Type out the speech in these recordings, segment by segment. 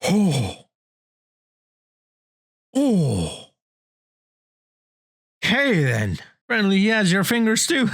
Oh. Oh. Okay then. Friendly, he has your fingers too.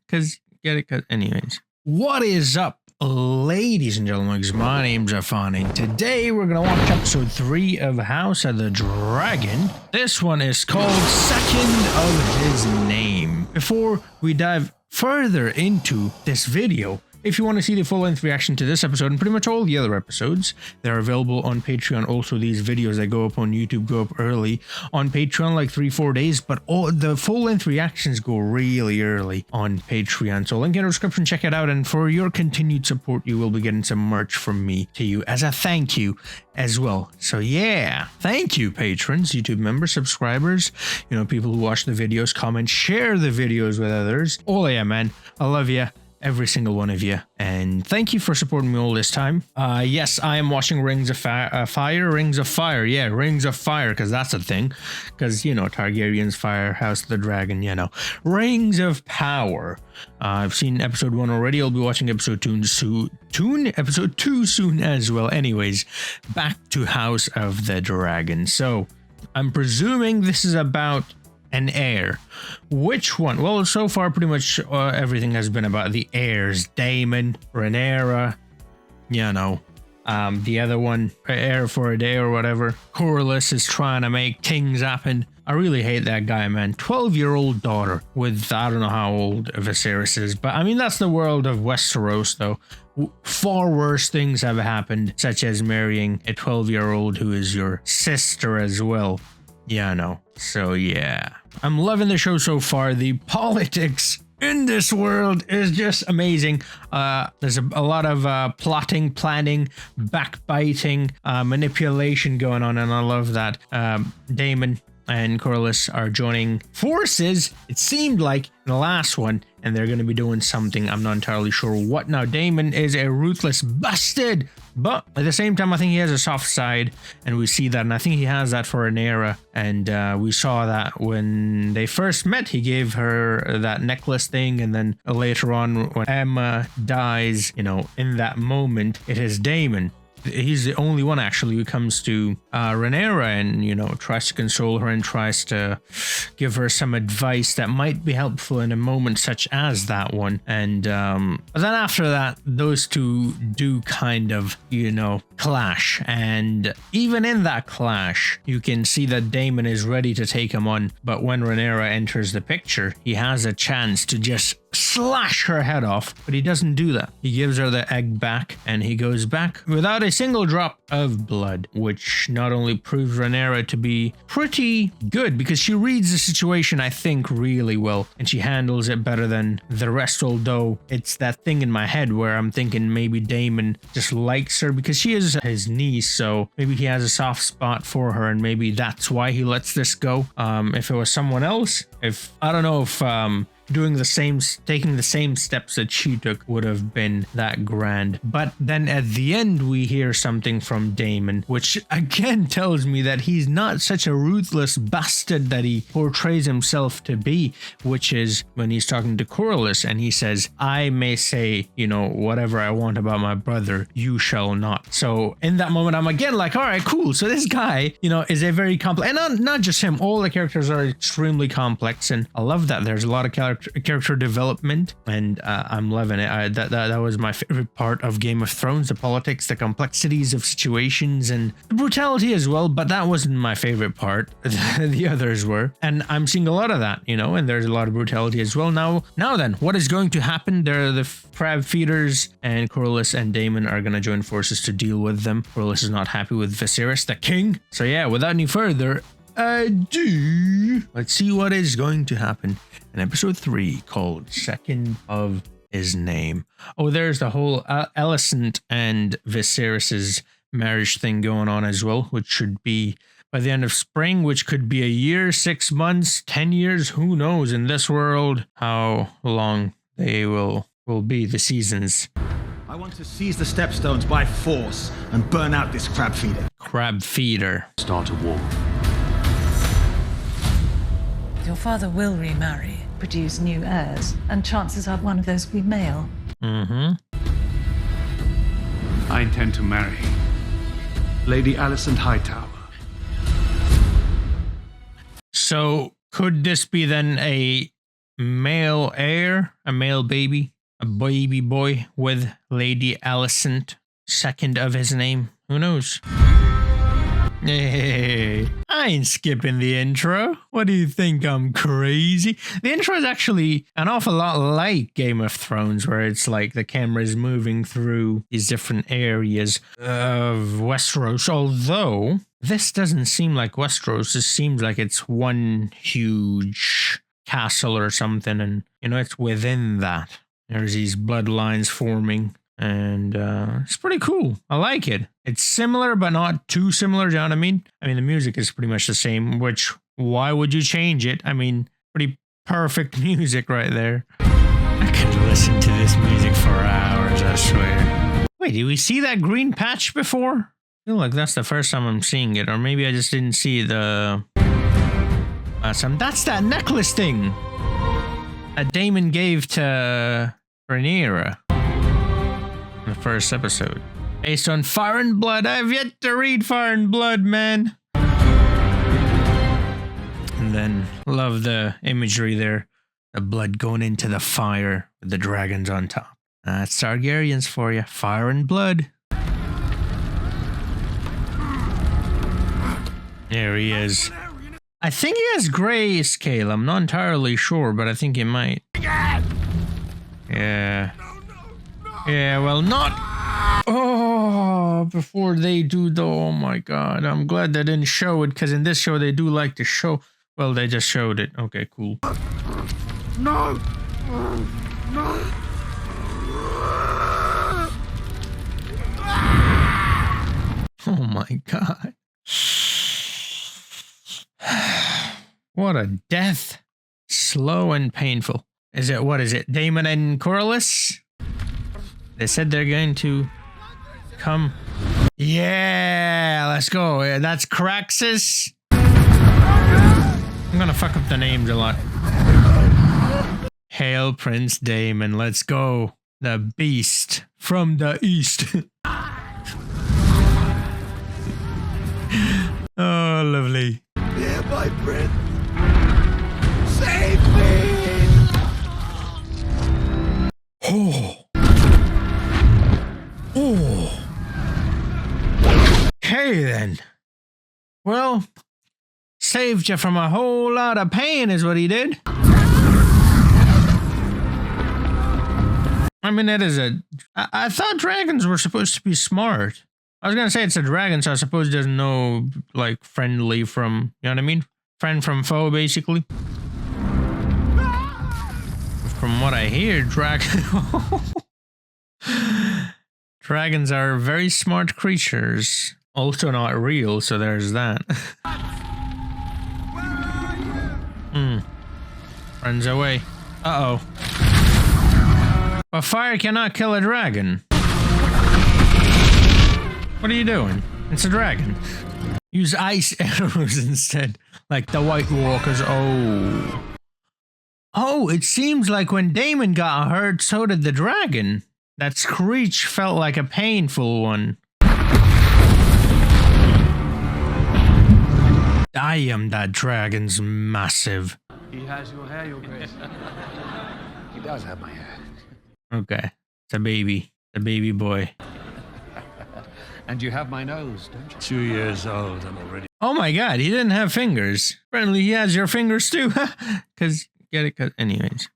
Cause get it. Cause anyways, what is up, ladies and gentlemen? My name's Afani. Today we're gonna watch episode 3 of House of the Dragon. This one is called Second of His Name. Before we dive further into this video, if you want to see the full-length reaction to this episode and pretty much all the other episodes, they're available on Patreon. Also, these videos that go up on YouTube go up early on Patreon, like 3-4 days, but all the full-length reactions go really early on Patreon. So link in the description, check it out, and for your continued support, you will be getting some merch from me to you as a thank you as well. So yeah, thank you, patrons, YouTube members, subscribers, you know, people who watch the videos, comment, share the videos with others. Oh yeah, man, I love you. Every single one of you, and thank you for supporting me all this time. Yes, I am watching Rings of Fire, yeah, Rings of Fire, because that's a thing, because, you know, Targaryen's fire, House of the Dragon, you know, Rings of Power. I've seen episode 1 already. I'll be watching episode 2 soon as well. Anyways, back to House of the Dragon. So I'm presuming this is about an heir. Which one? Well, so far pretty much everything has been about the heirs. Daemon, Rhaenyra, you know, the other one, heir for a day or whatever. Corlys is trying to make things happen. I really hate that guy, man. 12-year-old daughter with, I don't know how old Viserys is, but I mean, that's the world of Westeros, though. Far worse things have happened, such as marrying a 12-year-old who is your sister as well. Yeah, I know. So yeah, I'm loving the show so far. The politics in this world is just amazing. There's a lot of plotting, planning, backbiting, manipulation going on, and I love that. Daemon and Corlys are joining forces, it seemed like, in the last one, and they're going to be doing something. I'm not entirely sure what. Now, Daemon is a ruthless bastard, but at the same time, I think he has a soft side, and we see that, and I think he has that for Rhaenyra, and we saw that when they first met. He gave her that necklace thing, and then later on, when Emma dies, you know, in that moment, it is Daemon. He's the only one actually who comes to Rhaenyra and, you know, tries to console her and tries to give her some advice that might be helpful in a moment such as that one. And but then after that, those two do kind of, you know, clash. And even in that clash, you can see that Daemon is ready to take him on. But when Rhaenyra enters the picture, he has a chance to just slash her head off, but he doesn't do that. He gives her the egg back, and he goes back without a single drop of blood, which not only proves Rhaenyra to be pretty good, because she reads the situation, I think, really well, and she handles it better than the rest, although it's that thing in my head where I'm thinking maybe Daemon just likes her because she is his niece, so maybe he has a soft spot for her, and maybe that's why he lets this go. If it was someone else, I don't know if taking the same steps that she took would have been that grand. But then at the end, we hear something from Daemon, which again tells me that he's not such a ruthless bastard that he portrays himself to be, which is when he's talking to Corlys and he says, I may say, you know, whatever I want about my brother, you shall not. So in that moment, I'm again like, all right, cool. So this guy, you know, is a very complex, and not just him, all the characters are extremely complex, and I love that. There's a lot of character development, and I'm loving it. That was my favorite part of Game of Thrones, the politics, the complexities of situations, and the brutality as well, but that wasn't my favorite part. The others were, and I'm seeing a lot of that, you know, and there's a lot of brutality as well. Now then, what is going to happen? There are the crab feeders, and Corlys and Daemon are going to join forces to deal with them. Corlys is not happy with Viserys, the king. So yeah, without any further ado, let's see what is going to happen in episode 3 called Second of His Name. Oh, there's the whole Alicent and Viserys's marriage thing going on as well, which should be by the end of spring, which could be a year, 6 months, 10 years, who knows in this world how long they will be, the seasons. I want to seize the stepstones by force and burn out this crab feeder. Crab feeder. Start a war. Your father will remarry, produce new heirs, and chances are one of those will be male. I intend to marry Lady Alicent Hightower. So could this be then a male heir, a male baby, a baby boy with Lady Alicent, second of his name? Who knows? Hey, I ain't skipping the intro. What do you think? I'm crazy? The intro is actually an awful lot like Game of Thrones, where it's like the camera is moving through these different areas of Westeros, although this doesn't seem like Westeros. This seems like it's one huge castle or something, and, you know, it's within that. There's these bloodlines forming. And it's pretty cool. I like it. It's similar, but not too similar. Do you know what I mean? I mean, the music is pretty much the same, which, why would you change it? I mean, pretty perfect music right there. I could listen to this music for hours, I swear. Wait, did we see that green patch before? I feel like that's the first time I'm seeing it, or maybe I just didn't see the last time. That's that necklace thing that Daemon gave to Rhaenyra. The first episode. Based on Fire and Blood. I've yet to read Fire and Blood, man. And then, love the imagery there. The blood going into the fire with the dragons on top. That's Targaryens for you. Fire and Blood. There he is. I think he has grayscale. I'm not entirely sure, but I think he might. Yeah. Yeah, well, not... Oh, before they do the... Oh, my God. I'm glad they didn't show it, because in this show, they do like to show... Well, they just showed it. Okay, cool. No! No! Oh, my God. What a death. Slow and painful. Is it... What is it? Daemon and Corlys? They said they're going to come. Yeah, let's go. That's Craxus. I'm gonna fuck up the names a lot. Hail Prince Daemon, let's go. The beast from the east. Oh, lovely. Dear my prince, save me! Oh. Oh. Okay then. Well, saved you from a whole lot of pain is what he did. I mean, it is a... I thought dragons were supposed to be smart. I was gonna say it's a dragon, so I suppose it doesn't know, like, friendly from... You know what I mean? Friend from foe, basically. From what I hear, dragons are very smart creatures. Also not real, so there's that. Runs away. Uh-oh. But fire cannot kill a dragon. What are you doing? It's a dragon. Use ice arrows instead. Like the White Walkers. Oh. Oh, it seems like when Daemon got hurt, so did the dragon. That screech felt like a painful one. Damn, that dragon's massive. He has your hair, your grace. He does have my hair. Okay, it's a baby. A baby boy. And you have my nose, don't you? 2 years old, I'm already... Oh my God, he didn't have fingers. Apparently he has your fingers too. Cause, get it? Cause, anyways.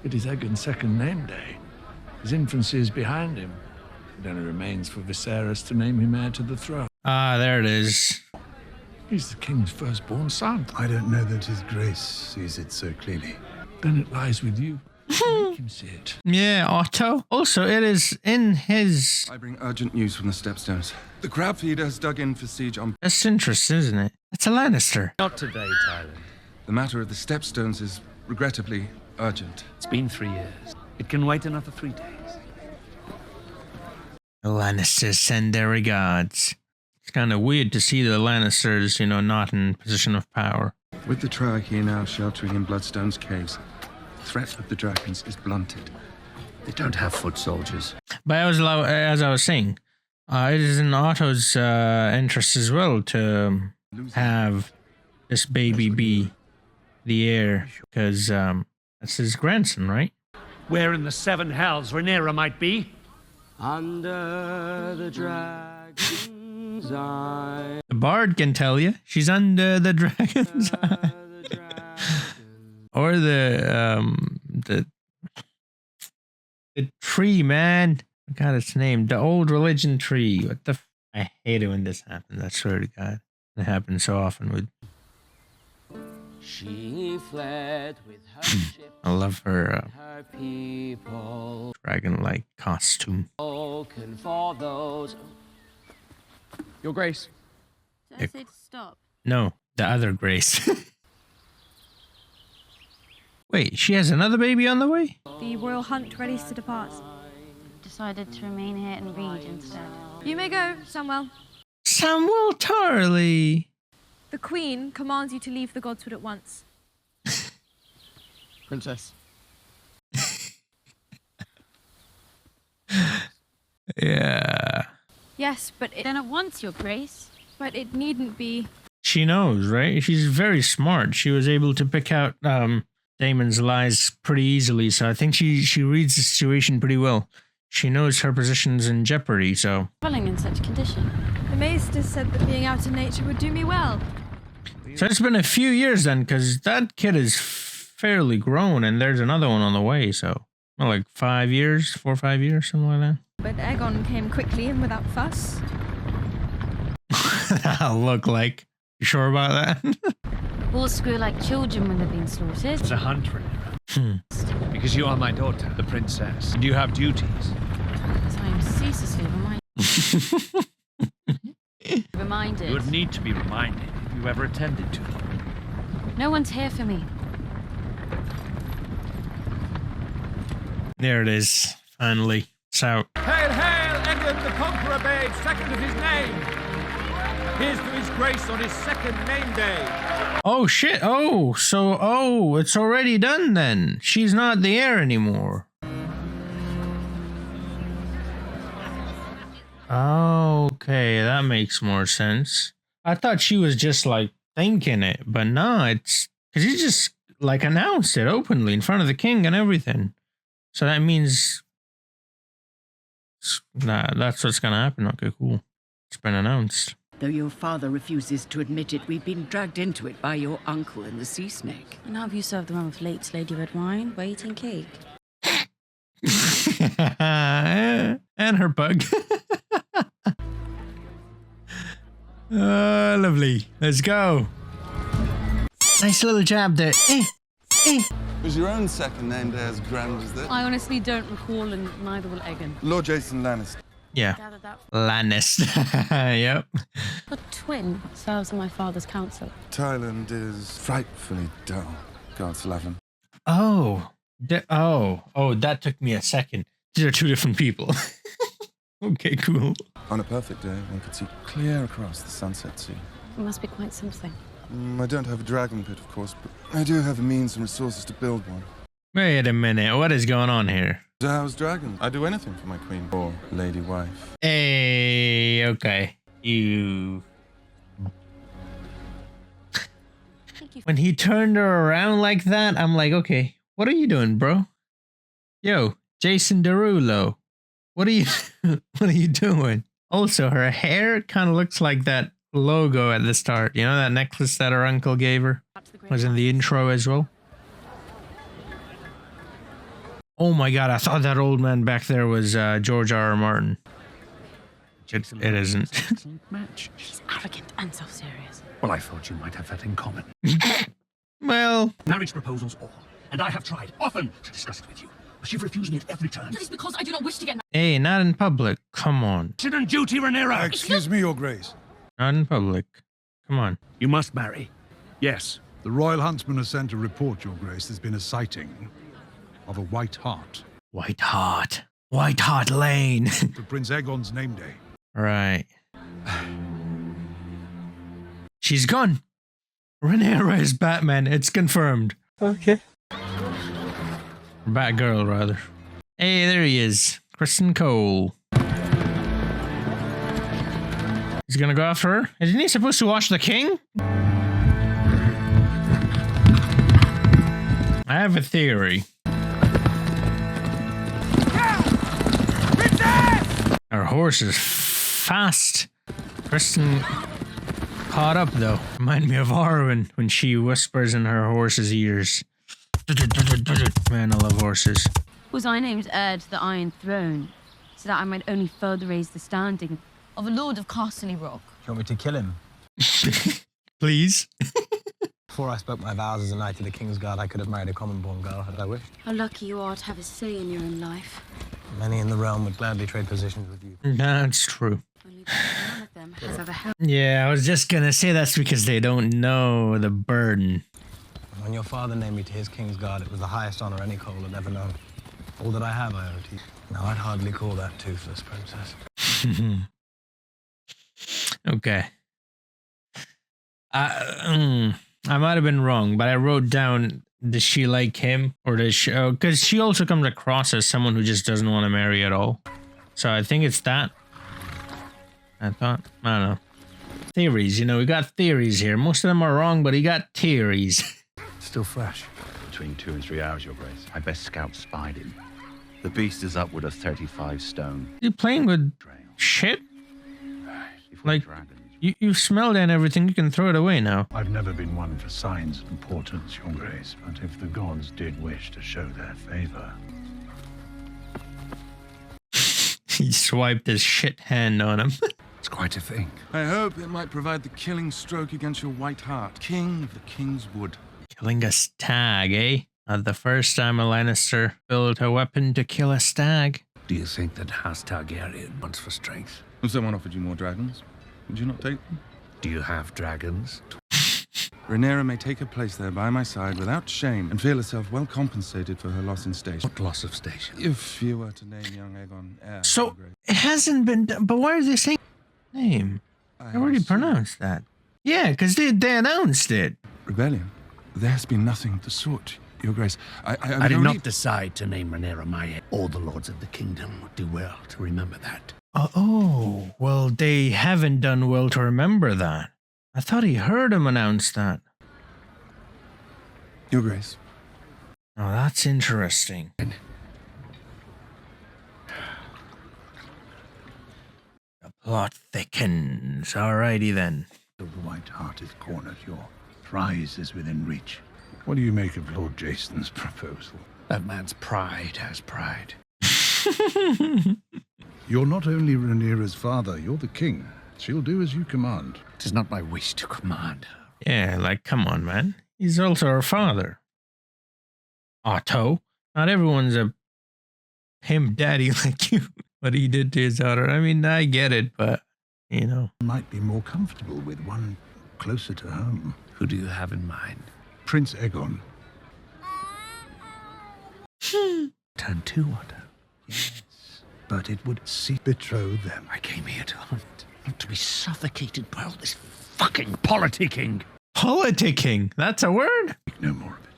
It is Aegon's second name day. His infancy is behind him. It only remains for Viserys to name him heir to the throne. Ah, there it is. He's the king's firstborn son. I don't know that his grace sees it so clearly. Then it lies with you. Make him see it. Yeah, Otto. Also, it is in his... I bring urgent news from the Stepstones. The crab feeder has dug in for siege on... That's interesting, isn't it? It's a Lannister. Not today, Tyler. The matter of the Stepstones is regrettably urgent. It's been 3 years. It can wait another 3 days. The Lannisters send their regards. It's kind of weird to see the Lannisters, you know, not in position of power. With the Triarchy here now sheltering in Bloodstone's caves, the threat of the dragons is blunted. They don't have foot soldiers. But as I was saying, It is in Otto's interest as well to have this baby be the heir, because that's his grandson, right? Where in the seven hells Rhaenyra might be? Under the dragon's eye. The bard can tell you. She's under the dragon's eye. Or the tree, man. I forgot its name. The old religion tree. What the? I hate it when this happens. I swear to God, it happens so often with. She fled with her ship. I love her Her people. dragon-like costume. Spoken for those. Your Grace. Did I say to stop? No, the other Grace. Wait, she has another baby on the way? The royal hunt ready to depart. Decided to remain here and read instead. You may go, Samuel. Samuel Tarley. The Queen commands you to leave the Godswood at once. Princess. Yeah. Yes, but Then at once, Your Grace. but it needn't be. She knows, right? She's very smart. She was able to pick out Damon's lies pretty easily, so I think she reads the situation pretty well. She knows her position's in jeopardy, so... Traveling in such condition. The Maester said that being out in nature would do me well. So it's been a few years then, because that kid is fairly grown, and there's another one on the way, so... Well, like 5 years, 4 or 5 years, something like But Aegon came quickly and without fuss. that. That'll look like... You sure about that? All screw like children when they're being slaughtered. It's a hunt, Rhaenyra. Because you are my daughter, the princess, and you have duties. Because I am ceaselessly reminded. You would need to be reminded if you ever attended to them. No one's here for me. There it is, finally. It's out. Hail, hail, Egan the Conqueror, babe, second of his name. Here's to his grace on his second name day. Oh shit, it's already done then. She's not the heir anymore. Okay, that makes more sense. I thought she was just like thinking it, but no, it's because he just like announced it openly in front of the king and everything. So that means that's what's gonna happen. Okay, cool. It's been announced. Though your father refuses to admit it, we've been dragged into it by your uncle and the sea snake. And how have you served the one with late Lady Red Wine, waiting cake? And her bug. Lovely. Let's go. Nice little jab there. Was your own second name day as grand as this? I honestly don't recall, and neither will Egan. Lord Jason Lannister. Yeah. Lannister. Yep. A twin serves on my father's council. Thailand is frightfully dull. God's love him. Oh, that took me a second. These are two different people. Okay, cool. On a perfect day, one could see clear across the sunset sea. It must be quite something. I don't have a dragon pit, of course, but I do have the means and resources to build one. Wait a minute, what is going on here? How's dragon? I'd do anything for my queen or lady wife. Hey, okay. When he turned her around like that, I'm like, okay, what are you doing, bro? Yo, Jason Derulo, what are you doing? Also, her hair kind of looks like that logo at the start. You know, that necklace that her uncle gave her? Was in the intro as well. Oh my god, I thought that old man back there was George R.R. Martin. It isn't. Match. He's arrogant and self-serious. Well, I thought you might have that in common. Well... Marriage proposals all. And I have tried often to discuss it with you. But you've refused me at every turn. That is because I do not wish to get married. Hey, not in public. Come on. And duty, Rhaenyra. Excuse me, Your Grace. Not in public. Come on. You must marry. Yes. The Royal Huntsman has sent a report, Your Grace. There's been a sighting of a white hart. White Hart. White Hart Lane. For Prince Aegon's name day. Right. She's gone. Rhaenyra is Batman. It's confirmed. Okay. Batgirl, rather. Hey, there he is. Kristen Cole. He's gonna go after her? Isn't he supposed to watch the king? I have a theory. Our horse is fast. Kristen caught up though. Remind me of Arwen when she whispers in her horse's ears. Man, I love horses. Was I named heir to the Iron Throne, so that I might only further raise the standing of a Lord of Castle Rock? You want me to kill him? Please. Before I spoke my vows as a knight of the King's Guard, I could have married a common-born girl had I wished. How lucky you are to have a say in your own life. Many in the realm would gladly trade positions with you. That's true. Only none of them has ever held. Yeah, I was just gonna say that's because they don't know the burden. When your father named me to his King's Guard, it was the highest honor any Cole had ever known. All that I have, I owe to you. Now, I'd hardly call that toothless, princess. Okay. I might have been wrong, but I wrote down, does she like him? Or does she... because she also comes across as someone who just doesn't want to marry at all. So I think it's that. I don't know. Theories, you know, we got theories here. Most of them are wrong, but he got theories. Still fresh. Between 2 and 3 hours, Your Grace. My best scout spied him. The beast is upward of 35 stone. You playing with shit? Like, you smelled it and everything, you can throw it away now. I've never been one for signs of importance, Your Grace, but if the gods did wish to show their favor... He swiped his shit hand on him. It's quite a thing. I hope it might provide the killing stroke against your white hart, King of the King's Wood. Killing a stag, eh? Not the first time a Lannister built a weapon to kill a stag. Do you think that House Targaryen wants for strength? If someone offered you more dragons, would you not take them? Do you have dragons? Rhaenyra may take her place there by my side without shame and feel herself well compensated for her loss in station. What loss of station? If you were to name young Aegon heir. So, it hasn't been done, but why are they saying name? I already pronounced that. Yeah, because they announced it. Rebellion? There has been nothing of the sort, Your Grace. I did not decide to name Rhaenyra my heir. All the lords of the kingdom would do well to remember that. Oh, well, they haven't done well to remember that. I thought he heard him announce that. Your Grace. Oh, that's interesting. The plot thickens. Alrighty then. The White Hart is cornered. Your prize is within reach. What do you make of Lord Jason's proposal? That man's pride has pride. You're not only Rhaenyra's father, you're the king. She'll do as you command. It is not my wish to command. Yeah, like, come on, man. He's also her father. Otto. Not everyone's a pimp daddy like you. What he did to his daughter. I mean, I get it, but, you know. Might be more comfortable with one closer to home. Who do you have in mind? Prince Aegon. Turn to Otto. Yes. But it would betroth them. I came here to hunt, not to be suffocated by all this fucking politicking. Politicking? That's a word? No more of it.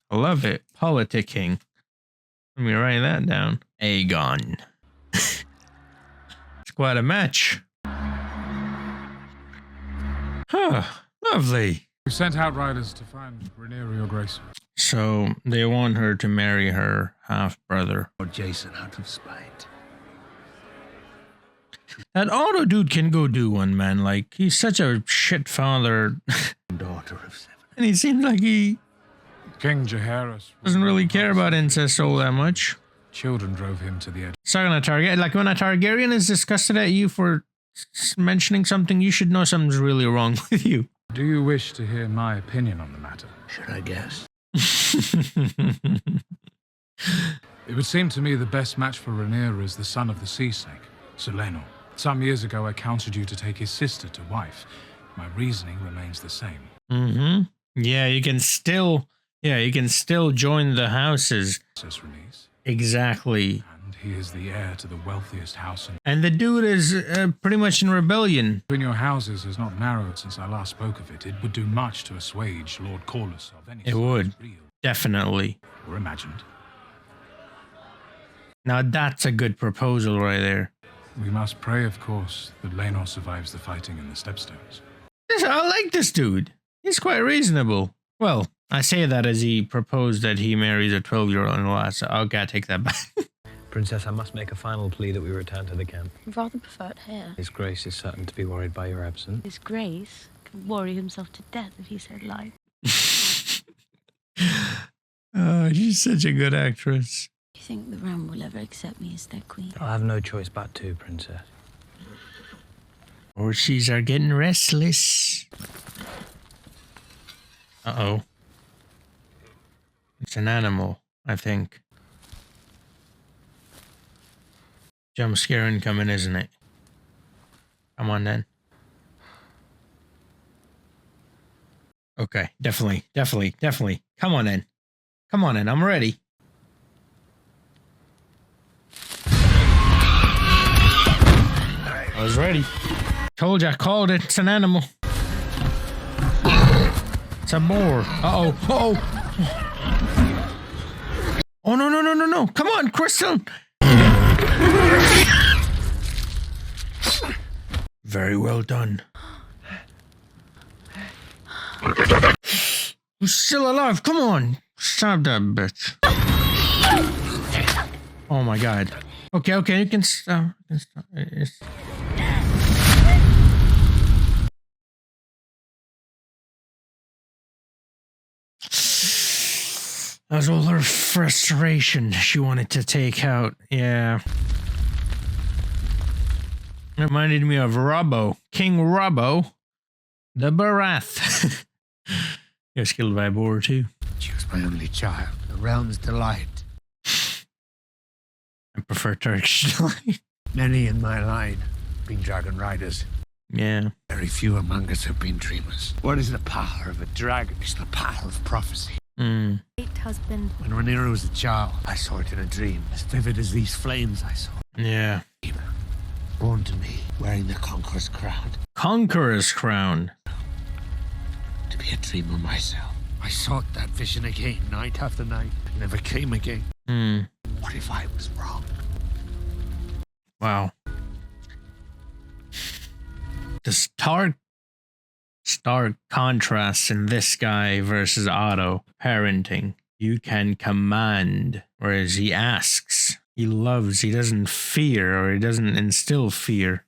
I love it. Politicking. Let me write that down. Aegon. It's quite a match. Huh. Lovely. We sent outriders to find Rhaenyra, Your Grace. So they want her to marry her half-brother. Or Jason out of spite. That Otto dude can go do one, man. Like, he's such a shit father. Daughter of 7. And he seems like he King Jaehaerys doesn't really care about incest all that much. Children drove him to the edge. It's not gonna Targaryen. Like, when a Targaryen is disgusted at you for mentioning something, you should know something's really wrong with you. Do you wish to hear my opinion on the matter? Should I guess? It would seem to me the best match for Rhaenyra is the son of the sea snake, Seleno. Some years ago, I counseled you to take his sister to wife. My reasoning remains the same. Mm-hmm. Yeah, you can still join the houses. Release. Exactly. And he is the heir to the wealthiest house in... And the dude is pretty much in rebellion. Between your houses has not narrowed since I last spoke of it. It would do much to assuage Lord Corlys of any... It would. Definitely. Or imagined. Now that's a good proposal right there. We must pray, of course, that Lenor survives the fighting in the Stepstones. I like this dude. He's quite reasonable. Well, I say that as he proposed that he marries a 12-year-old in the last. Okay, I take that back. Princess, I must make a final plea that we return to the camp. I'd rather prefer it here. His Grace is certain to be worried by your absence. His Grace could worry himself to death if he said life. Oh, she's such a good actress. Do you think the Ram will ever accept me as their queen? I'll have no choice but to, Princess. Horses are getting restless. Uh-oh. It's an animal, I think. Jump scare incoming, isn't it? Come on, then. Okay, definitely. Come on, then. Come on, then. I'm ready. I was ready. Told you, I called it. It's an animal. It's a boar. Uh-oh. Uh-oh. Oh, no. Come on, Crystal. Very well done. Who's still alive? Come on. Stop that bitch. Oh, my God. Okay, you can stop. That was all her frustration she wanted to take out. Yeah. It reminded me of Robbo. King Robbo. The Barath. He was killed by a boar too. She was my only child. The realm's delight. I prefer Turkish delight. Many in my line have been dragon riders. Yeah. Very few among us have been dreamers. What is the power of a dragon? It's the power of prophecy. Late husband. When Rhaenyra was a child, I saw it in a dream, as vivid as these flames I saw. Yeah. Born to me, wearing the Conqueror's crown. Conqueror's crown. To be a dreamer myself. I sought that vision again, night after night. It never came again. What if I was wrong? Wow. The stark contrast in this guy versus Otto. Parenting. You can command, whereas he asks. He loves, he doesn't fear, or he doesn't instill fear.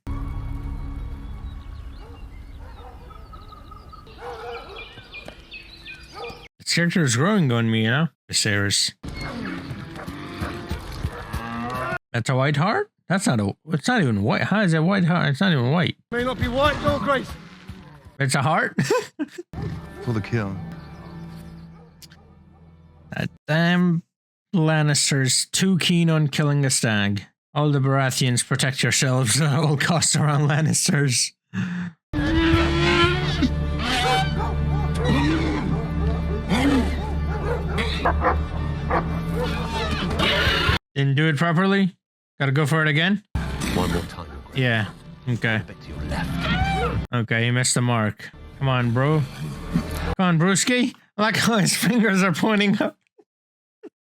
This character is growing on me, you know? Viserys. That's a white heart? That's not a, it's not even white. How is that white heart? It's not even white. May not be white, Your Grace. It's a heart? For the kill. That damn Lannister's too keen on killing a stag. All the Baratheons, protect yourselves at all costs around Lannisters. Didn't do it properly? Gotta go for it again? One more time. Yeah. Okay. Okay, he missed the mark. Come on, bro. Come on, brewski. I like how his fingers are pointing up.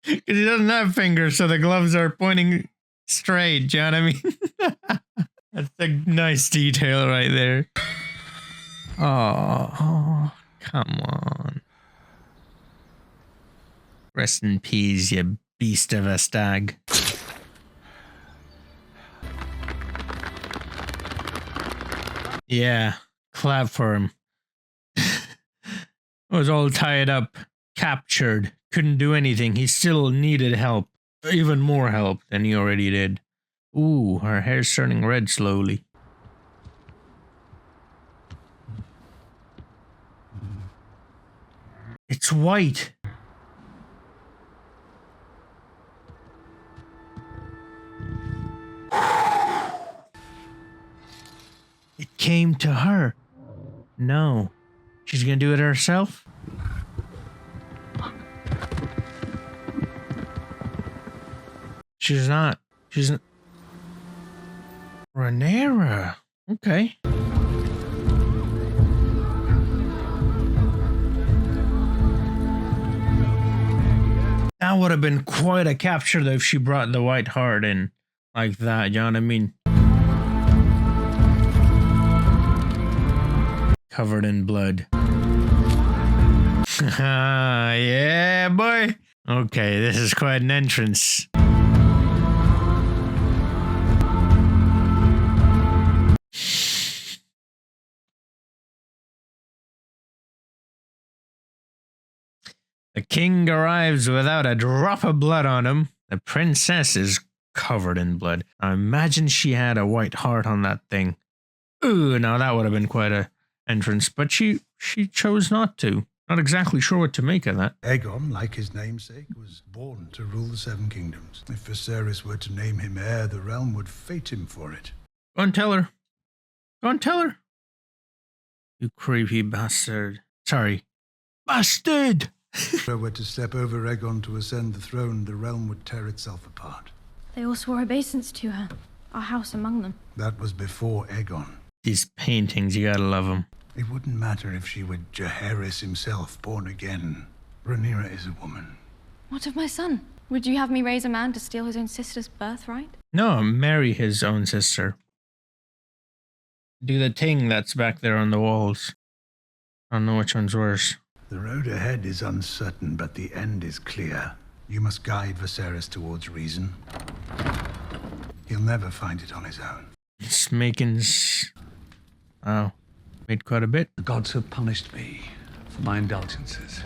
Because he doesn't have fingers, so the gloves are pointing straight. Do you know what I mean? That's a nice detail right there. Oh, come on. Rest in peace, you beast of a stag. Yeah, clap for him. Was all tied up, captured, couldn't do anything. He still needed help, even more help than he already did. Ooh, her hair's turning red slowly. It's white. It came to her. No. She's gonna do it herself? She's not. She's not. Rhaenyra. Okay. That would have been quite a capture though if she brought the white heart in like that, you know what I mean? covered in blood. Yeah, boy. Okay, this is quite an entrance. The king arrives without a drop of blood on him. The princess is covered in blood. I imagine she had a white heart on that thing. Ooh, now that would have been quite a entrance, but she chose not to. Not exactly sure what to make of that. Aegon, like his namesake, was born to rule the Seven Kingdoms. If Viserys were to name him heir, the realm would fate him for it. Go and tell her. Go and tell her. You creepy bastard. Sorry. Bastard! If I were to step over Aegon to ascend the throne, the realm would tear itself apart. They all swore obeisance to her, our house among them. That was before Aegon. These paintings, you gotta love them. It wouldn't matter if she were Jaehaerys himself, born again. Rhaenyra is a woman. What of my son? Would you have me raise a man to steal his own sister's birthright? No, marry his own sister. Do the thing that's back there on the walls. I don't know which one's worse. The road ahead is uncertain, but the end is clear. You must guide Viserys towards reason. He'll never find it on his own. It's making... Wow. Made quite a bit. The gods have punished me for my indulgences.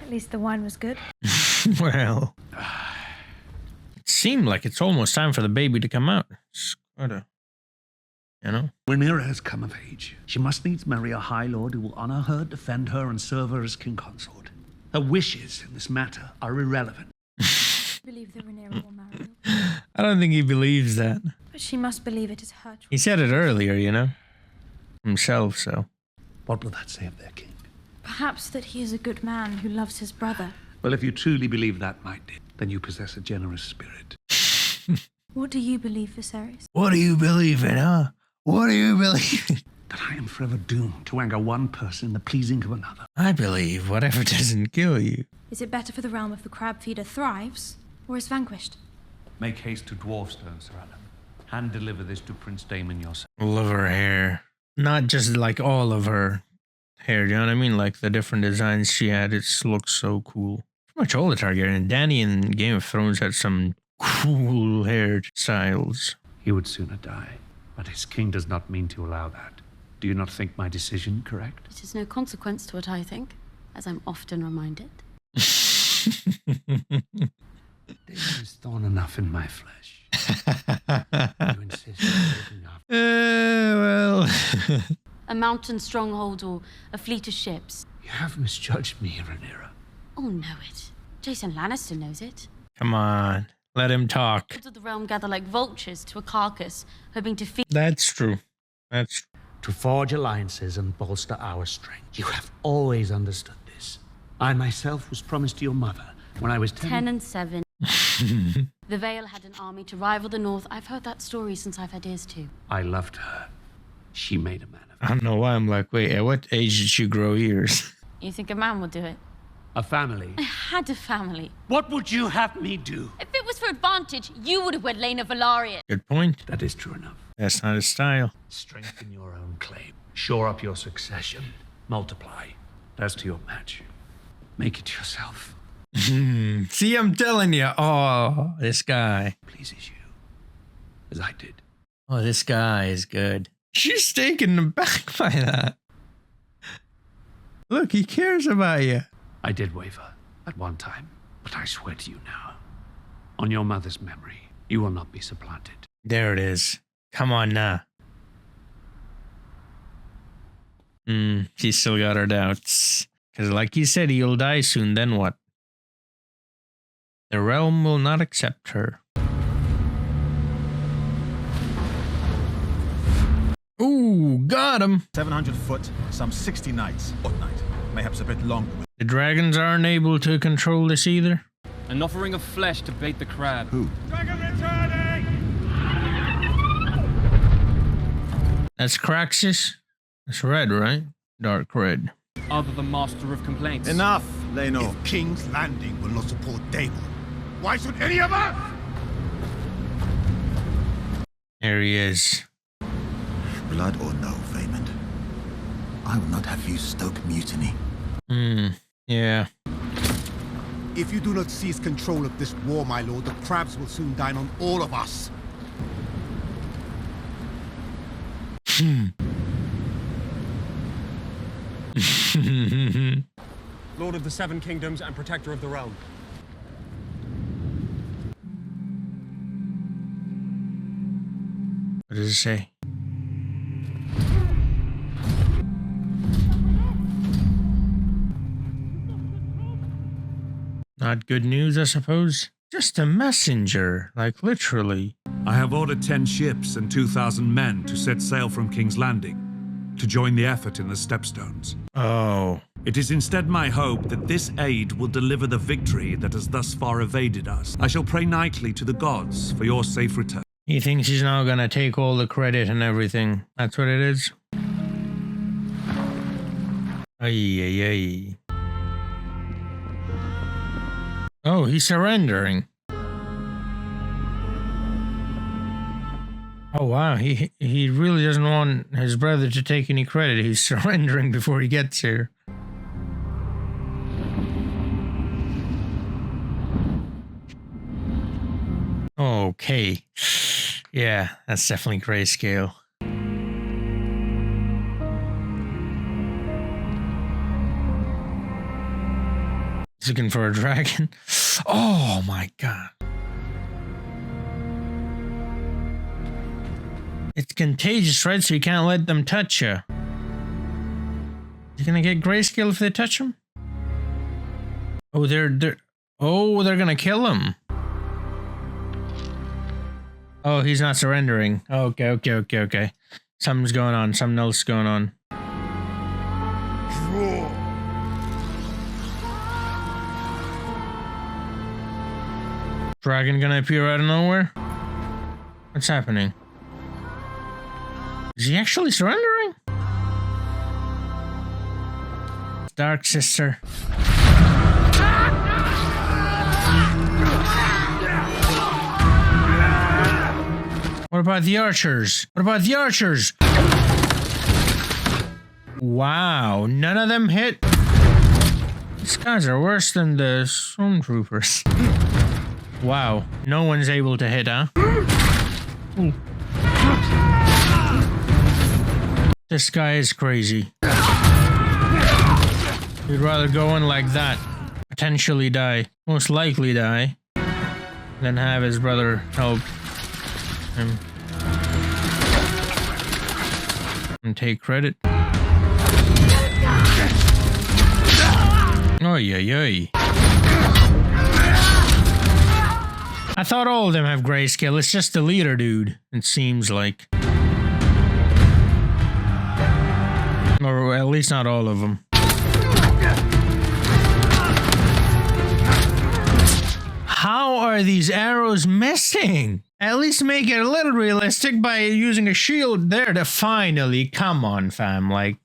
At least the wine was good. Well... It seemed like it's almost time for the baby to come out. It's quite a... You know? Rhaenyra has come of age. She must needs marry a High Lord who will honor her, defend her, and serve her as king consort. Her wishes in this matter are irrelevant. Believe that Rhaenyra will marry you. I don't think he believes that. But she must believe it is her choice. He said it earlier, you know? Himself, so. What will that say of their king? Perhaps that he is a good man who loves his brother. Well, if you truly believe that, my dear, then you possess a generous spirit. What do you believe, Viserys? What do you believe in, huh? What do you believe in? That I am forever doomed to anger one person in the pleasing of another. I believe whatever doesn't kill you. Is it better for the realm if the crab feeder thrives, or is vanquished? Make haste to Dwarfstone, Sir Adam. Hand deliver this to Prince Daemon yourself. Love her hair. Not just like all of her hair, you know what I mean? Like the different designs she had, it looks so cool. Pretty much all the Targaryen. Dany in Game of Thrones had some cool hair styles. He would sooner die, but his king does not mean to allow that. Do you not think my decision correct? It is no consequence to what I think, as I'm often reminded. Daemon is thorn enough in my flesh. You insist on taking up. Well. A mountain stronghold or a fleet of ships. You have misjudged me, Rhaenyra. Oh, know it. Jason Lannister knows it. Come on, let him talk. Lords of the realm gather like vultures to a carcass, hoping to feed. That's true. That's true. To forge alliances and bolster our strength. You have always understood this. I myself was promised to your mother when I was 10 and 7. The Vale had an army to rival the North. I've heard that story since I've had ears to. I loved her. She made a man of me. I don't know why I'm like, wait, at what age did you grow ears? You think a man would do it? A family. I had a family. What would you have me do? If it was for advantage, you would have wed Lena Velaryon. Good point. That is true enough. That's not his style. Strengthen your own claim. Shore up your succession. Multiply. As to your match, make it yourself. See, I'm telling you. Oh, this guy. Pleases you. As I did. Oh, this guy is good. She's taken aback by that. Look, he cares about you. I did waver at one time, but I swear to you now, on your mother's memory, you will not be supplanted. There it is. Come on now. She's still got her doubts. Because like you said, he'll die soon, then what? The realm will not accept her. Ooh, got him. 700 foot, some 60 nights. Fortnight, mayhaps a bit longer. The dragons aren't able to control this either. An offering of flesh to bait the crab. Who? Dragon returning! That's Craxus. It's red, right? Dark red. Other than master of complaints. Enough, Leno. If King's Landing will not support Daemon, why should any of us? There he is. Blood or no, Vaymond? I will not have you stoke mutiny. Yeah. If you do not seize control of this war, my lord, the crabs will soon dine on all of us. Lord of the Seven Kingdoms and Protector of the Realm. What does it say? Not good news, I suppose. Just a messenger, like literally. I have ordered 10 ships and 2,000 men to set sail from King's Landing to join the effort in the Stepstones. Oh. It is instead my hope that this aid will deliver the victory that has thus far evaded us. I shall pray nightly to the gods for your safe return. He thinks he's now gonna take all the credit and everything. That's what it is. Ay. Oh, he's surrendering. Oh wow, he really doesn't want his brother to take any credit. He's surrendering before he gets here. Okay. Yeah, that's definitely grayscale. He's looking for a dragon. Oh my god. It's contagious, right? So you can't let them touch you. You're gonna get grayscale if they touch him? Oh, they're gonna kill him. Oh, he's not surrendering. Okay. Something's going on. Something else is going on. Dragon gonna appear out of nowhere? What's happening? Is he actually surrendering? Dark sister. What about the archers? Wow, none of them hit. These guys are worse than the stormtroopers. Wow, no one's able to hit, huh? Ooh. This guy is crazy. He'd rather go in like that, potentially die, most likely die, than have his brother help him and take credit. Oy. I thought all of them have grayscale. It's just the leader dude, it seems like. Or at least not all of them. How are these arrows missing? At least make it a little realistic by using a shield there to finally. Come on, fam. Like.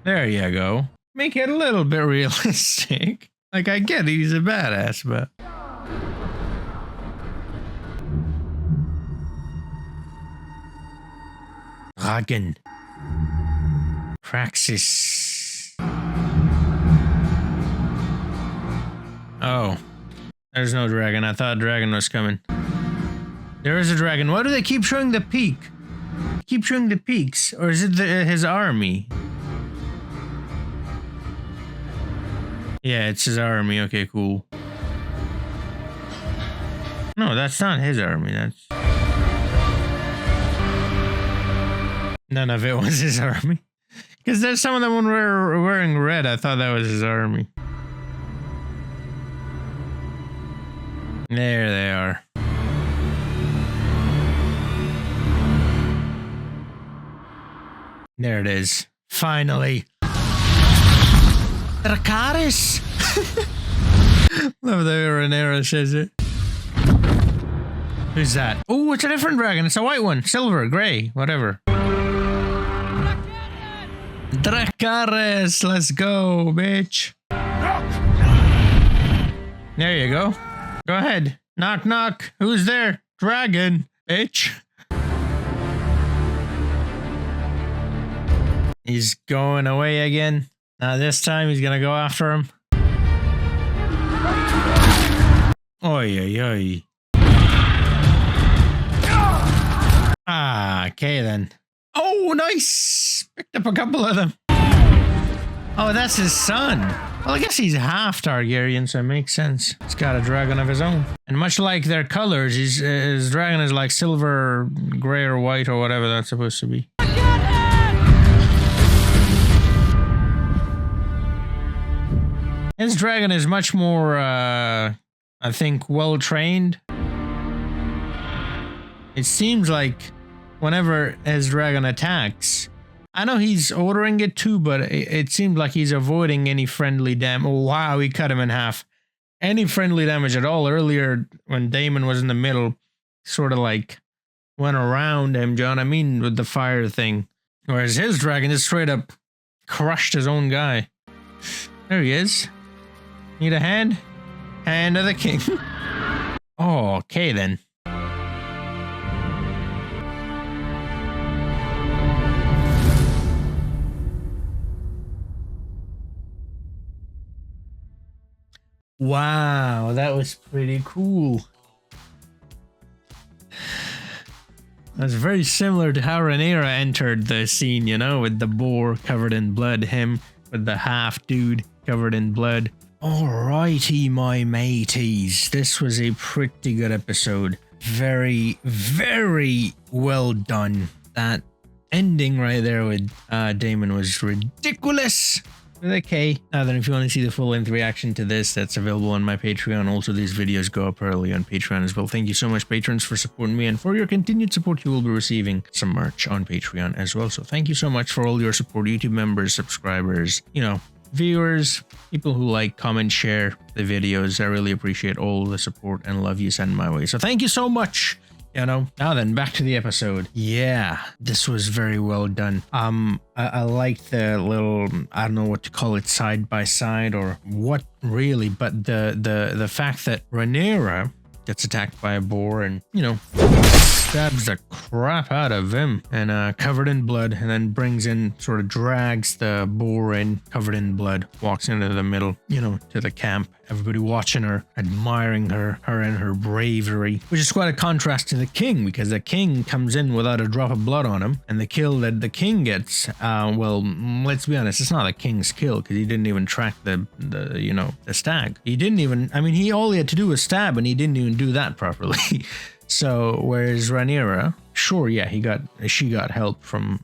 There you go. Make it a little bit realistic. Like, I get it, he's a badass, but. Dragon. Praxis. Oh. There's no dragon. I thought a dragon was coming. There is a dragon. Why do they keep showing the peak? Keep showing the peaks. Or is it his army? Yeah, it's his army. Okay, cool. No, that's not his army. That's... None of it was his army. Because there's some of them when we're wearing red. I thought that was his army. There they are. There it is. Finally. Carys. Love the way Rhaenyra says it. Who's that? Oh, it's a different dragon. It's a white one. Silver, gray, whatever. Carys, let's go, bitch. There you go. Go ahead. Knock, knock. Who's there? Dragon, bitch. He's going away again. Now this time he's gonna go after him. Oi, oi, oi. Ah, okay then. Oh, nice! Picked up a couple of them. Oh, that's his son. Well, I guess he's half Targaryen, so it makes sense. He's got a dragon of his own. And much like their colors, his dragon is like silver, gray, or white, or whatever that's supposed to be. His dragon is much more, I think, well-trained. It seems like whenever his dragon attacks, I know he's ordering it too, but it seems like he's avoiding any friendly damage. Oh, wow, he cut him in half. Any friendly damage at all. Earlier, when Daemon was in the middle, sort of like went around him, John. I mean, with the fire thing. Whereas his dragon just straight up crushed his own guy. There he is. Need a hand? Hand of the king. Oh, okay then. Wow, that was pretty cool. That's very similar to how Rhaenyra entered the scene, you know, with the boar covered in blood, him with the half dude covered in blood. Alrighty, my mateys. This was a pretty good episode. Very, very well done. That ending right there with Daemon was ridiculous. With a K. Now then, if you want to see the full-length reaction to this, that's available on my Patreon. Also, these videos go up early on Patreon as well. Thank you so much, patrons, for supporting me, and for your continued support, you will be receiving some merch on Patreon as well. So thank you so much for all your support, YouTube members, subscribers, you know, viewers, people who like, comment, share the videos. I really appreciate all the support and love you send my way. So thank you so much. You know, now then, back to the episode. Yeah, this was very well done. I liked the little, I don't know what to call it, side by side or what really, but the fact that Rhaenyra gets attacked by a boar and, you know, stabs the crap out of him and covered in blood, and then brings in, sort of drags the boar in covered in blood, walks into the middle, you know, to the camp. Everybody watching her, admiring her and her bravery, which is quite a contrast to the king, because the king comes in without a drop of blood on him, and the kill that the king gets, well, let's be honest, it's not the king's kill, because he didn't even track the you know, the stag. He didn't even, I mean, all he had to do was stab, and he didn't even do that properly. So, whereas Rhaenyra, sure, yeah, she got help from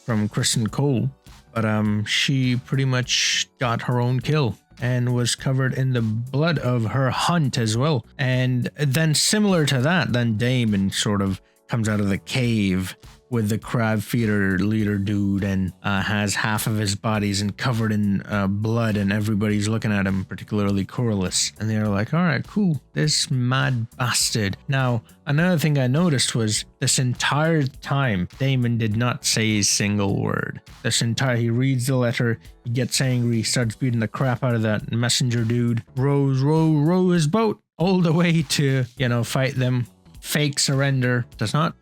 Kristen Cole, but she pretty much got her own kill and was covered in the blood of her hunt as well. And then similar to that, then Daemon sort of comes out of the cave with the crab feeder leader dude and has half of his body's covered in blood, and everybody's looking at him, particularly Corlys, and they're like, all right, cool, this mad bastard. Now, another thing I noticed was this entire time, Daemon did not say a single word. He reads the letter, he gets angry, he starts beating the crap out of that messenger dude, row his boat all the way to, you know, fight them, fake surrender, does not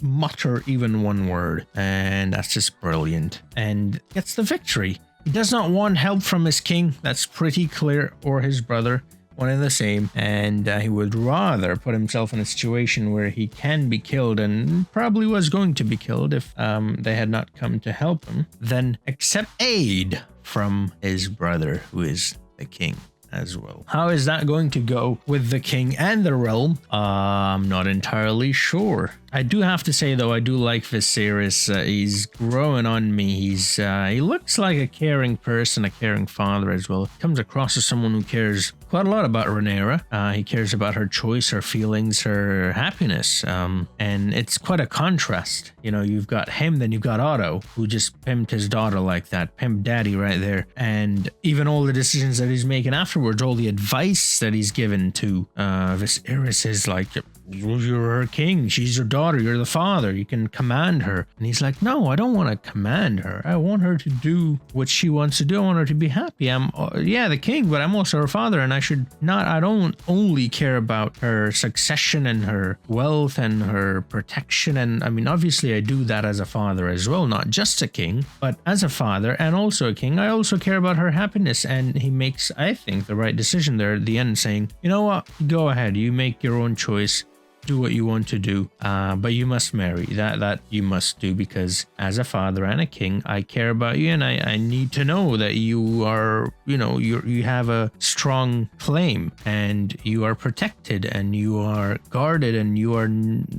mutter even one word, and that's just brilliant, and gets the victory. He does not want help from his king, that's pretty clear, or his brother, one and the same, and he would rather put himself in a situation where he can be killed, and probably was going to be killed if they had not come to help him, than accept aid from his brother, who is the king as well. How is that going to go with the king and the realm? I'm not entirely sure. I do have to say, though, I do like Viserys. He's growing on me. He looks like a caring person, a caring father as well. Comes across as someone who cares quite a lot about Rhaenyra. He cares about her choice, her feelings, her happiness. And it's quite a contrast. You know, you've got him, then you've got Otto, who just pimped his daughter like that. Pimped daddy right there. And even all the decisions that he's making afterwards, all the advice that he's given to Viserys is like, you're her king. She's your daughter. You're the father. You can command her. And he's like, no, I don't want to command her. I want her to do what she wants to do. I want her to be happy. I'm, the king, but I'm also her father. And I don't only care about her succession and her wealth and her protection. And I mean, obviously I do that as a father as well, not just a king, but as a father and also a king, I also care about her happiness. And he makes, I think, the right decision there at the end, saying, you know what, go ahead, you make your own choice. Do what you want to do, but you must marry. That you must do, because as a father and a king, I care about you, and I need to know that you are, you have a strong claim, and you are protected, and you are guarded, and you are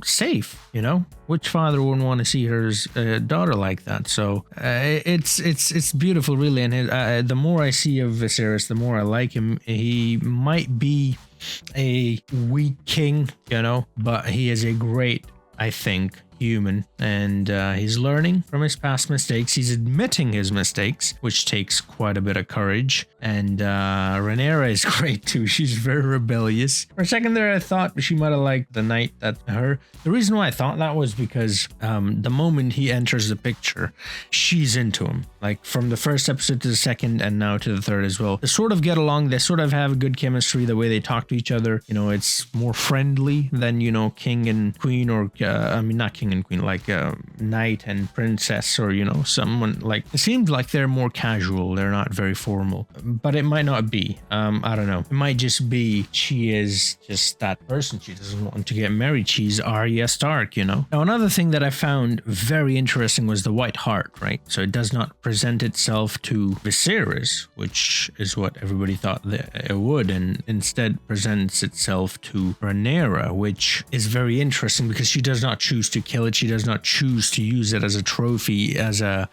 safe. Which father wouldn't want to see her daughter like that? So it's beautiful, really. And the more I see of Viserys, the more I like him. He might be a weak king, but he is a great, I think, human, and he's learning from his past mistakes. He's admitting his mistakes, which takes quite a bit of courage. And Rhaenyra is great too. She's very rebellious. For a second there, I thought she might have liked the night that her. The reason why I thought that was because the moment he enters the picture, she's into him. Like from the first episode to the second, and now to the third as well. They sort of get along. They sort of have good chemistry. The way they talk to each other, it's more friendly than king and queen, or not king and queen, like knight and princess, or someone like. It seems like they're more casual. They're not very formal, but it might not be. I don't know. It might just be she is just that person. She doesn't want to get married. She's Arya Stark. Now, another thing that I found very interesting was the White Heart, right? So it does not present itself to Viserys, which is what everybody thought that it would, and instead presents itself to Rhaenyra, which is very interesting because she does not choose to kill it. She does not choose to use it as a trophy, as a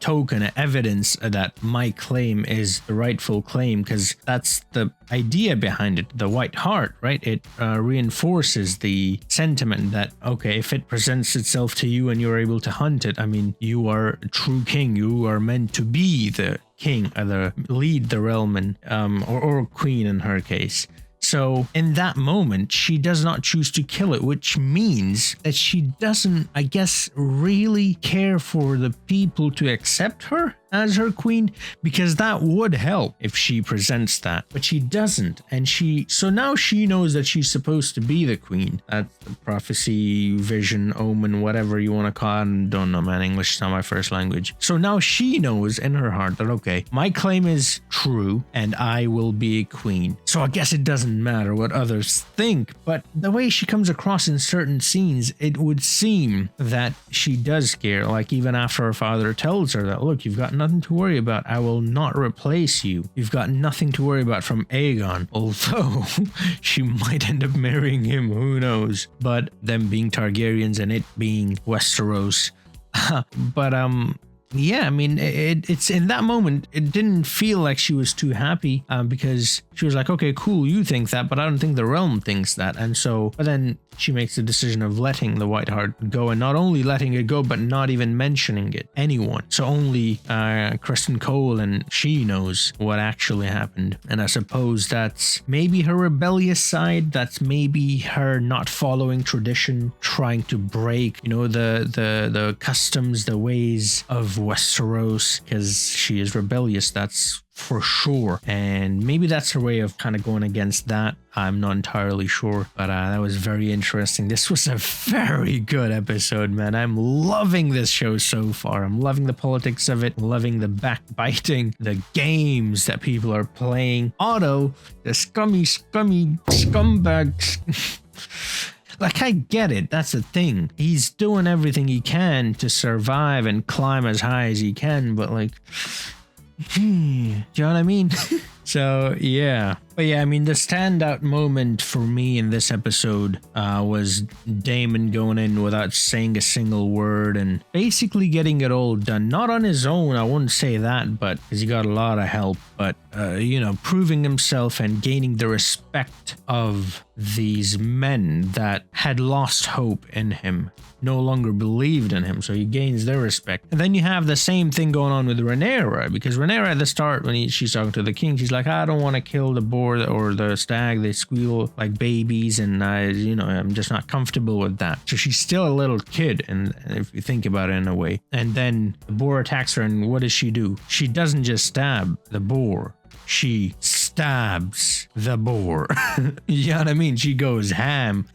token, evidence that my claim is the rightful claim, because that's the idea behind it. The White Heart, right? It reinforces the sentiment that, okay, if it presents itself to you and you're able to hunt it, I mean, you are a true king. You are meant to be the king, or lead the realm, or queen in her case. So in that moment, she does not choose to kill it, which means that she doesn't, I guess, really care for the people to accept her as her queen, because that would help if she presents that, but she doesn't. And so now she knows that she's supposed to be the queen. That's the prophecy, vision, omen, whatever you want to call it. Don't know, man. English is not my first language. So now she knows in her heart that, okay, my claim is true and I will be a queen. So I guess it doesn't matter what others think, but the way she comes across in certain scenes, it would seem that she does care. Like even after her father tells her that, look, you've got nothing to worry about. I will not replace you. You've got nothing to worry about from Aegon. Although she might end up marrying him, who knows? But them being Targaryens and it being Westeros. But yeah, I mean, it's in that moment, it didn't feel like she was too happy, because she was like, okay, cool, you think that, but I don't think the realm thinks that. And so, but then she makes the decision of letting the White Heart go, and not only letting it go, but not even mentioning it anyone. So only Kristen Cole and she knows what actually happened. And I suppose that's maybe her rebellious side. That's maybe her not following tradition, trying to break, the customs, the ways of Westeros, because she is rebellious. That's for sure. And maybe that's her way of kind of going against that. I'm not entirely sure, but that was very interesting. This was a very good episode, man. I'm loving this show so far. I'm loving the politics of it, loving the backbiting, the games that people are playing. Otto, the scummy scumbag. Like, I get it. That's the thing. He's doing everything he can to survive and climb as high as he can, but like, do you know what I mean? So, yeah. But yeah, I mean, the standout moment for me in this episode was Daemon going in without saying a single word and basically getting it all done. Not on his own, I wouldn't say that, but because he got a lot of help. But, proving himself and gaining the respect of these men that had lost hope in him, no longer believed in him. So he gains their respect. And then you have the same thing going on with Rhaenyra, because Rhaenyra at the start, when she's talking to the king, she's like, like, I don't want to kill the boar or the stag. They squeal like babies, and I'm just not comfortable with that. So she's still a little kid, and if you think about it in a way. And then the boar attacks her, and what does she do? She doesn't just stab the boar. She stabs the boar. You know what I mean? She goes ham.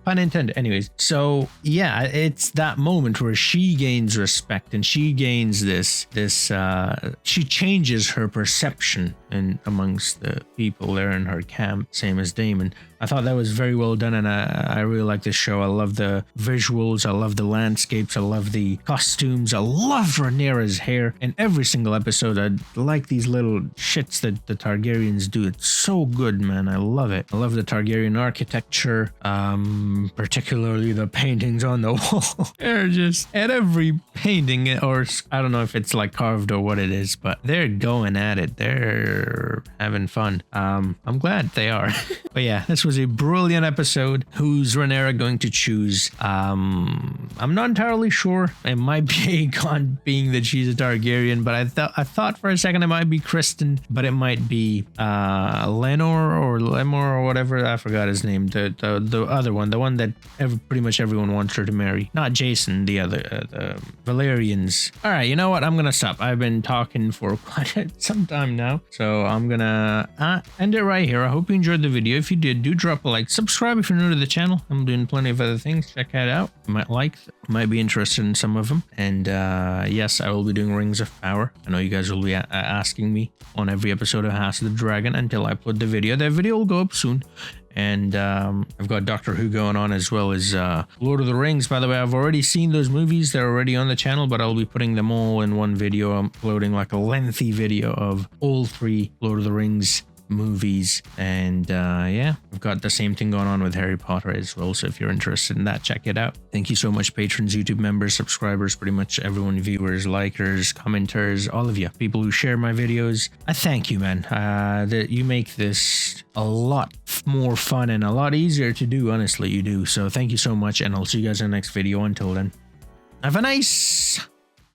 Pun intended. Anyways, so yeah, it's that moment where she gains respect, and she gains this she changes her perception amongst the people there in her camp, same as Damon. I thought that was very well done, and I really like this show. I love the visuals, I love the landscapes, I love the costumes, I love Rhaenyra's hair. In every single episode, I like these little shits that the Targaryens do. It's so good, man. I love it. I love the Targaryen architecture, particularly the paintings on the wall. They're just, at every painting, or I don't know if it's like carved or what it is, but they're going at it. They're having fun. I'm glad they are. But yeah, this was a brilliant episode. Who's Rhaenyra going to choose? I'm not entirely sure. It might be Aegon, being that she's a Targaryen, but I thought for a second it might be Kristen, but it might be Lenor or Lemor or whatever. I forgot his name. The other one, the one that pretty much everyone wants her to marry. Not Jason, the other, the Valerians. All right, you know what? I'm gonna stop. I've been talking for quite some time now, so I'm gonna end it right here. I hope you enjoyed the video. If you did, do drop a like, subscribe if you're new to the channel. I'm doing plenty of other things. Check that out. You might be interested in some of them. And yes, I will be doing Rings of Power. I know you guys will be asking me on every episode of House of the Dragon until I put the video. That video will go up soon. And I've got Doctor Who going on, as well as Lord of the Rings. By the way, I've already seen those movies. They're already on the channel, but I'll be putting them all in one video. I'm uploading like a lengthy video of all 3 Lord of the Rings movies. And yeah, I've got the same thing going on with Harry Potter as well, so if you're interested in that, check it out. Thank you so much, patrons, YouTube members, subscribers, pretty much everyone, viewers, likers, commenters, all of you, people who share my videos. I thank you, man. That you make this a lot more fun and a lot easier to do. Honestly, you do. So thank you so much, and I'll see you guys in the next video. Until then, have a nice